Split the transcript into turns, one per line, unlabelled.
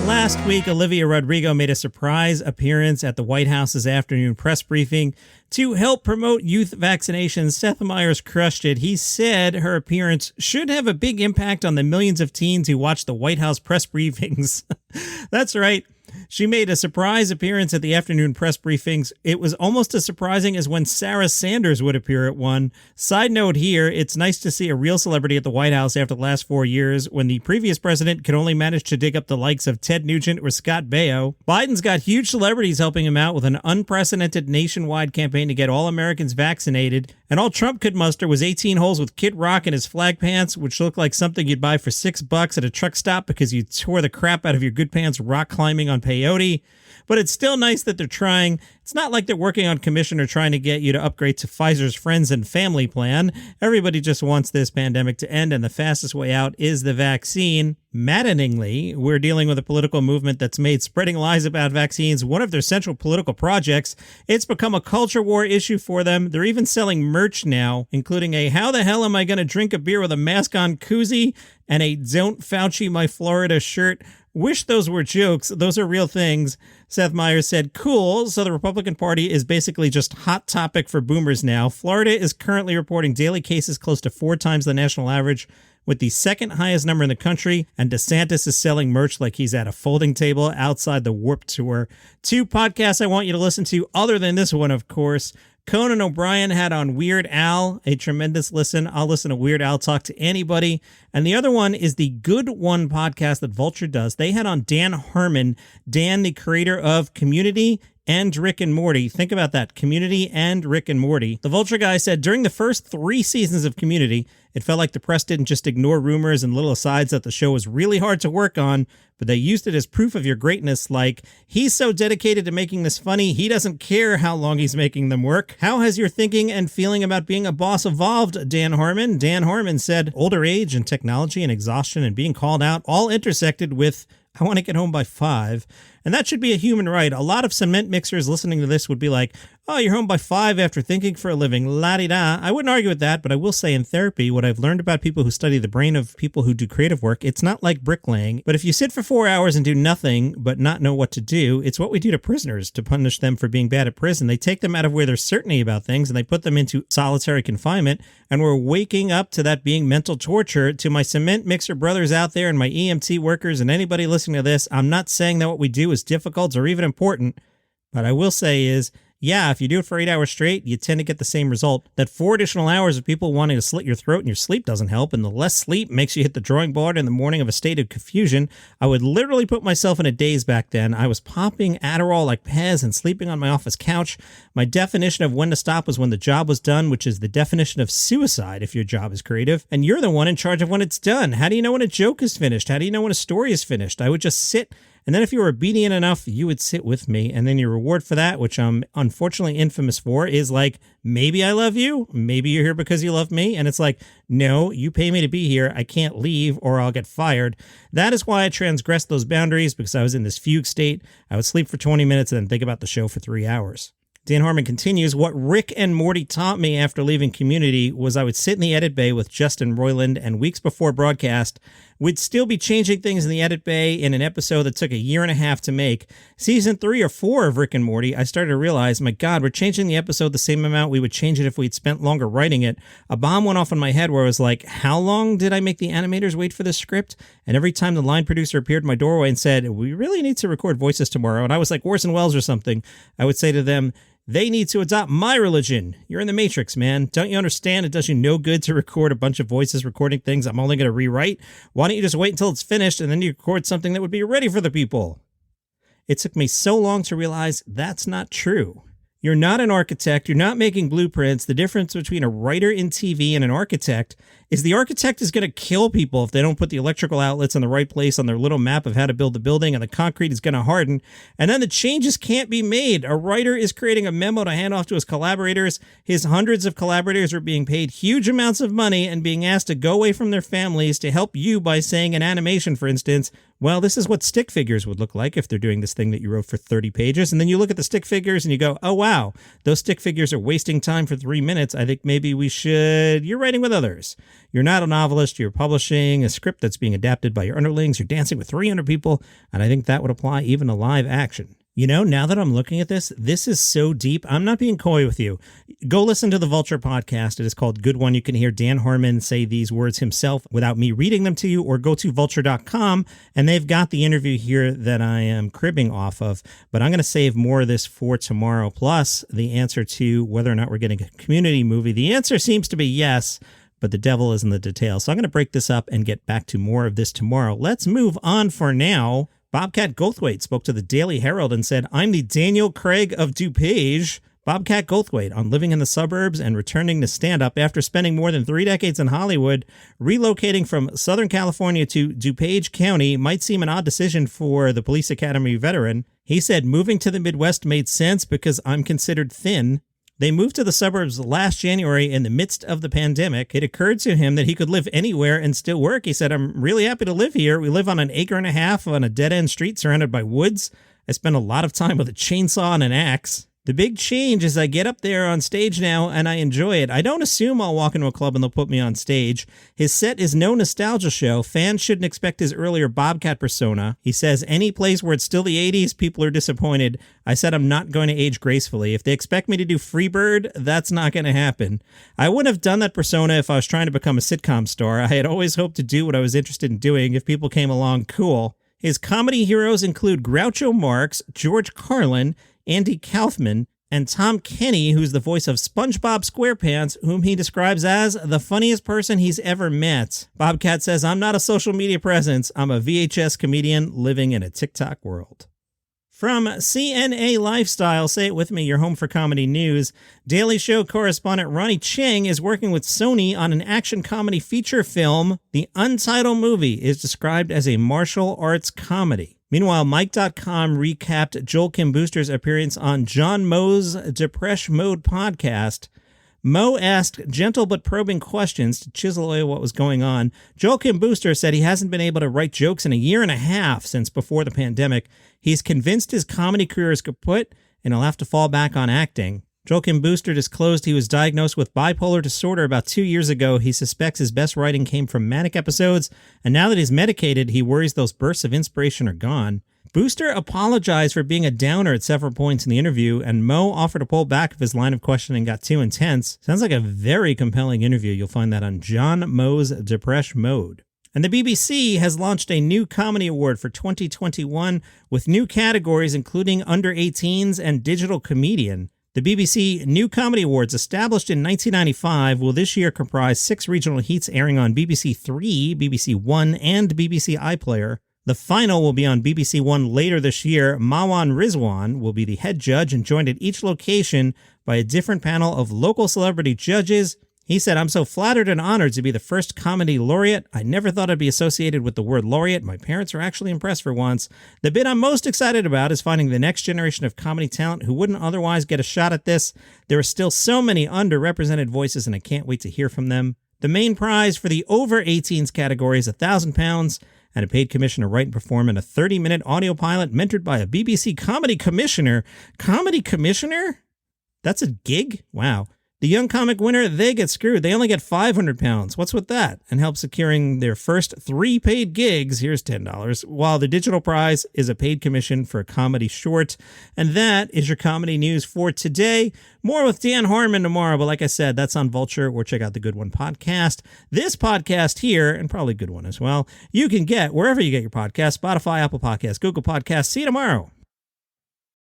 Last week, Olivia Rodrigo made a surprise appearance at the White House's afternoon press briefing to help promote youth vaccinations. Seth Meyers crushed it. He said her appearance should have a big impact on the millions of teens who watch the White House press briefings. That's right. She made a surprise appearance at the afternoon press briefings. It was almost as surprising as when Sarah Sanders would appear at one. Side note here, it's nice to see a real celebrity at the White House after the last 4 years when the previous president could only manage to dig up the likes of Ted Nugent or Scott Baio. Biden's got huge celebrities helping him out with an unprecedented nationwide campaign to get all Americans vaccinated. And all Trump could muster was 18 holes with Kid Rock in his flag pants, which looked like something you'd buy for $6 at a truck stop because you tore the crap out of your good pants rock climbing on peyote. But it's still nice that they're trying. It's not like they're working on commission or trying to get you to upgrade to Pfizer's friends and family plan. Everybody just wants this pandemic to end, and the fastest way out is the vaccine. Maddeningly, we're dealing with a political movement that's made spreading lies about vaccines one of their central political projects. It's become a culture war issue for them. They're even selling merch now, including a "How the hell am I going to drink a beer with a mask on" koozie and a "Don't Fauci my Florida" shirt. Wish those were jokes. Those are real things. Seth Meyers said, cool. So the Republican Party is basically just hot topic for boomers now. Florida is currently reporting daily cases close to 4 times the national average, with the second highest number in the country, and DeSantis is selling merch like he's at a folding table outside the Warped Tour. 2 podcasts I want you to listen to, other than this one, of course. Conan O'Brien had on Weird Al, a tremendous listen. I'll listen to Weird Al talk to anybody. And the other one is the Good One podcast that Vulture does. They had on Dan Harmon, Dan, the creator of Community and Rick and Morty. Think about that, Community and Rick and Morty. The Vulture guy said during the first 3 seasons of Community, it felt like the press didn't just ignore rumors and little asides that the show was really hard to work on, but they used it as proof of your greatness, like, he's so dedicated to making this funny, he doesn't care how long he's making them work. How has your thinking and feeling about being a boss evolved, Dan Harmon? Dan Harmon said, older age and technology and exhaustion and being called out all intersected with, I want to get home by 5. And that should be a human right. A lot of cement mixers listening to this would be like, oh, you're home by 5 after thinking for a living, la-di-da. I wouldn't argue with that, but I will say in therapy, what I've learned about people who study the brain of people who do creative work, it's not like bricklaying. But if you sit for 4 hours and do nothing but not know what to do, it's what we do to prisoners to punish them for being bad at prison. They take them out of where there's certainty about things and they put them into solitary confinement. And we're waking up to that being mental torture. To my cement mixer brothers out there and my EMT workers and anybody listening to this, I'm not saying that what we do is difficult or even important. But I will say is, yeah, if you do it for 8 hours straight, you tend to get the same result. That 4 additional hours of people wanting to slit your throat and your sleep doesn't help, and the less sleep makes you hit the drawing board in the morning of a state of confusion. I would literally put myself in a daze back then. I was popping Adderall like Pez and sleeping on my office couch. My definition of when to stop was when the job was done, which is the definition of suicide if your job is creative. And you're the one in charge of when it's done. How do you know when a joke is finished? How do you know when a story is finished? I would just sit. And then if you were obedient enough, you would sit with me. And then your reward for that, which I'm unfortunately infamous for, is like, maybe I love you. Maybe you're here because you love me. And it's like, no, you pay me to be here. I can't leave or I'll get fired. That is why I transgressed those boundaries, because I was in this fugue state. I would sleep for 20 minutes and then think about the show for 3 hours. Dan Harmon continues, what Rick and Morty taught me after leaving Community was I would sit in the edit bay with Justin Roiland, and weeks before broadcast, we'd still be changing things in the edit bay in an episode that took a year and a half to make. Season 3 or 4 of Rick and Morty, I started to realize, my God, we're changing the episode the same amount we would change it if we'd spent longer writing it. A bomb went off in my head where I was like, how long did I make the animators wait for this script? And every time the line producer appeared in my doorway and said, we really need to record voices tomorrow, and I was like Orson Welles or something, I would say to them, they need to adopt my religion. You're in the Matrix, man. Don't you understand? It does you no good to record a bunch of voices recording things I'm only going to rewrite. Why don't you just wait until it's finished and then you record something that would be ready for the people? It took me so long to realize that's not true. You're not an architect. You're not making blueprints. The difference between a writer in TV and an architect is the architect is going to kill people if they don't put the electrical outlets in the right place on their little map of how to build the building, and the concrete is going to harden, and then the changes can't be made. A writer is creating a memo to hand off to his collaborators. His hundreds of collaborators are being paid huge amounts of money and being asked to go away from their families to help you by saying in animation, for instance, well, this is what stick figures would look like if they're doing this thing that you wrote for 30 pages. And then you look at the stick figures and you go, oh, wow, those stick figures are wasting time for 3 minutes. I think maybe you're writing with others. You're not a novelist. You're publishing a script that's being adapted by your underlings. You're dancing with 300 people. And I think that would apply even to live action. You know, now that I'm looking at this is so deep. I'm not being coy with you. Go listen to the Vulture podcast. It is called Good One. You can hear Dan Harmon say these words himself without me reading them to you, or go to vulture.com, and they've got the interview here that I am cribbing off of. But I'm going to save more of this for tomorrow, plus the answer to whether or not we're getting a Community movie. The answer seems to be yes, but the devil is in the details. So I'm going to break this up and get back to more of this tomorrow. Let's move on for now. Bobcat Goldthwait spoke to the Daily Herald and said, I'm the Daniel Craig of DuPage. Bobcat Goldthwait on living in the suburbs and returning to stand-up after spending more than 3 decades in Hollywood. Relocating from Southern California to DuPage County might seem an odd decision for the Police Academy veteran. He said, moving to the Midwest made sense because I'm considered thin. They moved to the suburbs last January in the midst of the pandemic. It occurred to him that he could live anywhere and still work. He said, I'm really happy to live here. We live on an acre and a half on a dead-end street surrounded by woods. I spend a lot of time with a chainsaw and an axe. The big change is I get up there on stage now and I enjoy it. I don't assume I'll walk into a club and they'll put me on stage. His set is no nostalgia show. Fans shouldn't expect his earlier Bobcat persona. He says any place where it's still the 80s, people are disappointed. I said I'm not going to age gracefully. If they expect me to do Freebird, that's not going to happen. I wouldn't have done that persona if I was trying to become a sitcom star. I had always hoped to do what I was interested in doing. If people came along, cool. His comedy heroes include Groucho Marx, George Carlin, Andy Kaufman, and Tom Kenny, who's the voice of SpongeBob SquarePants, whom he describes as the funniest person he's ever met. Bobcat says, I'm not a social media presence. I'm a VHS comedian living in a TikTok world. From CNA Lifestyle, say it with me, your home for comedy news, Daily Show correspondent Ronny Chieng is working with Sony on an action comedy feature film. The untitled movie is described as a martial arts comedy. Meanwhile, Mike.com recapped Joel Kim Booster's appearance on John Moe's Depresh Mode podcast. Moe asked gentle but probing questions to chisel away what was going on. Joel Kim Booster said he hasn't been able to write jokes in a year and a half since before the pandemic. He's convinced his comedy career is kaput and he'll have to fall back on acting. Joel Kim Booster disclosed he was diagnosed with bipolar disorder about 2 years ago. He suspects his best writing came from manic episodes, and now that he's medicated, he worries those bursts of inspiration are gone. Booster apologized for being a downer at several points in the interview, and Moe offered to pull back if his line of questioning got too intense. Sounds like a very compelling interview. You'll find that on John Moe's Depresh Mode. And the BBC has launched a new comedy award for 2021 with new categories including under 18s and digital comedian. The BBC New Comedy Awards, established in 1995, will this year comprise 6 regional heats airing on BBC 3, BBC 1, and BBC iPlayer. The final will be on BBC 1 later this year. Mawan Rizwan will be the head judge and joined at each location by a different panel of local celebrity judges. He said, I'm so flattered and honored to be the first comedy laureate. I never thought I'd be associated with the word laureate. My parents were actually impressed for once. The bit I'm most excited about is finding the next generation of comedy talent who wouldn't otherwise get a shot at this. There are still so many underrepresented voices, and I can't wait to hear from them. The main prize for the over 18s category is £1,000 and a paid commission to write and perform in a 30-minute audio pilot mentored by a BBC comedy commissioner. Comedy commissioner? That's a gig? Wow. The young comic winner, they get screwed. They only get £500. What's with that? And help securing their first 3 paid gigs, here's $10, while the digital prize is a paid commission for a comedy short. And that is your comedy news for today. More with Dan Harmon tomorrow, but like I said, that's on Vulture, or check out the Good One podcast. This podcast here, and probably Good One as well, you can get wherever you get your podcasts, Spotify, Apple Podcasts, Google Podcasts. See you tomorrow.